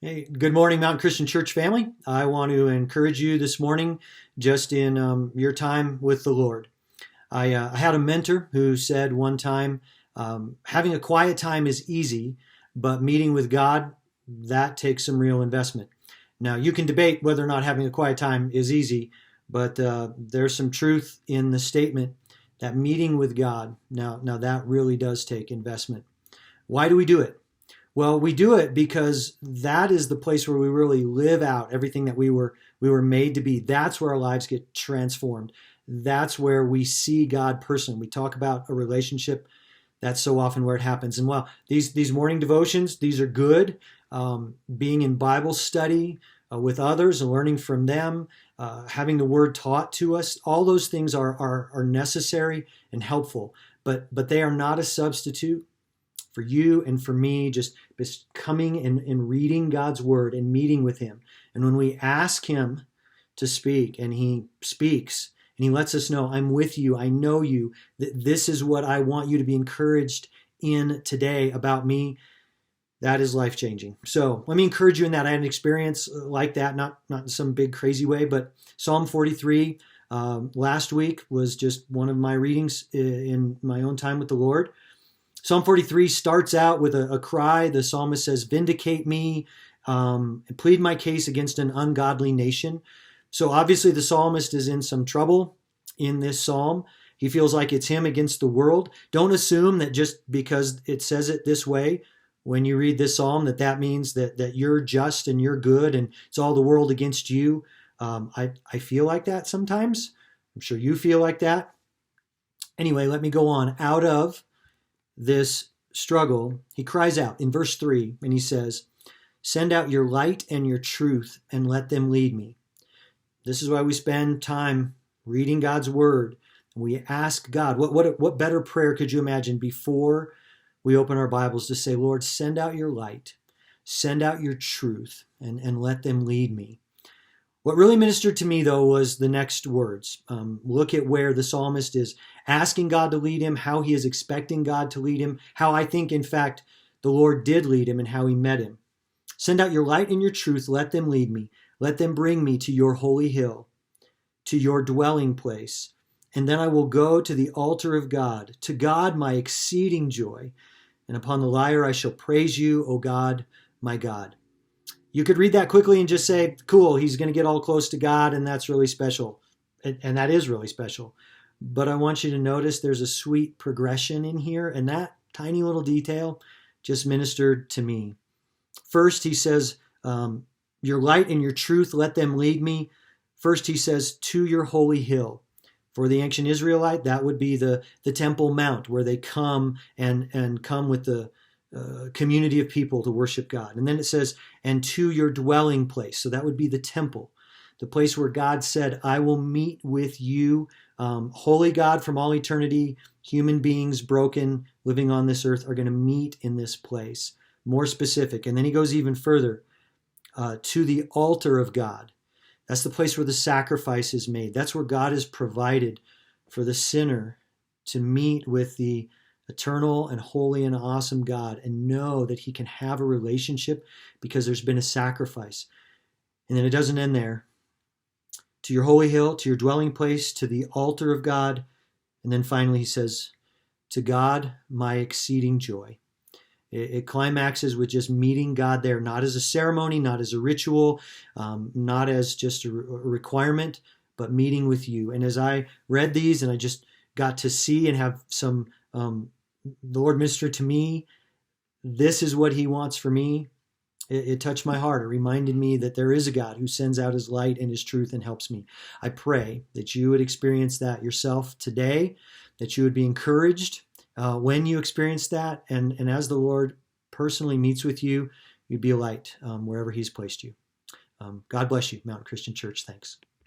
Hey, good morning, Mountain Christian Church family. I want to encourage you this morning just in your time with the Lord. I had a mentor who said one time, having a quiet time is easy, but meeting with God, that takes some real investment. Now, you can debate whether or not having a quiet time is easy, but there's some truth in the statement that meeting with God, now that really does take investment. Why do we do it? Well, we do it because that is the place where we really live out everything that we were made to be. That's where our lives get transformed. That's where we see God personally. We talk about a relationship. That's so often where it happens. And while these morning devotions, these are good. Being in Bible study with others and learning from them, having the Word taught to us, all those things are necessary and helpful. But they are not a substitute for you and for me, just coming and reading God's word and meeting with him. And when we ask him to speak and he speaks and he lets us know, I'm with you, I know you, this is what I want you to be encouraged in today about me, that is life changing. So let me encourage you in that. I had an experience like that, not in some big crazy way, but Psalm 43 last week was just one of my readings in my own time with the Lord. Psalm 43 starts out with a cry. The psalmist says, vindicate me, and plead my case against an ungodly nation. So obviously the psalmist is in some trouble in this psalm. He feels like it's him against the world. Don't assume that just because it says it this way, when you read this psalm, that means that you're just and you're good and it's all the world against you. I feel like that sometimes. I'm sure you feel like that. Anyway, let me go on. Out of this struggle, he cries out in verse 3, and he says, send out your light and your truth and let them lead me. This is why we spend time reading God's word. We ask God, what better prayer could you imagine before we open our Bibles to say, Lord, send out your light, send out your truth, and let them lead me. What really ministered to me, though, was the next words. Look at where the psalmist is asking God to lead him, how he is expecting God to lead him, how I think, in fact, the Lord did lead him and how he met him. Send out your light and your truth. Let them lead me. Let them bring me to your holy hill, to your dwelling place. And then I will go to the altar of God, to God my exceeding joy. And upon the lyre I shall praise you, O God, my God. You could read that quickly and just say, cool, he's going to get all close to God, and that's really special. And that is really special. But I want you to notice there's a sweet progression in here, and that tiny little detail just ministered to me. First, he says, your light and your truth, let them lead me. First, he says, to your holy hill. For the ancient Israelite, that would be the Temple Mount, where they come and come with the community of people to worship God. And then it says, and to your dwelling place. So that would be the temple, the place where God said, I will meet with you, holy God from all eternity. Human beings broken, living on this earth, are going to meet in this place. More specific. And then he goes even further, to the altar of God. That's the place where the sacrifice is made. That's where God has provided for the sinner to meet with the eternal and holy and awesome God and know that he can have a relationship because there's been a sacrifice. And then it doesn't end there. To your holy hill, to your dwelling place, to the altar of God. And then finally he says, to God, my exceeding joy. It climaxes with just meeting God there, not as a ceremony, not as a ritual, not as just a requirement, but meeting with you. And as I read these and I just got to see and have some the Lord ministered to me, this is what he wants for me. It touched my heart. It reminded me that there is a God who sends out his light and his truth and helps me. I pray that you would experience that yourself today, that you would be encouraged when you experience that. And as the Lord personally meets with you, you'd be a light wherever he's placed you. God bless you, Mountain Christian Church. Thanks.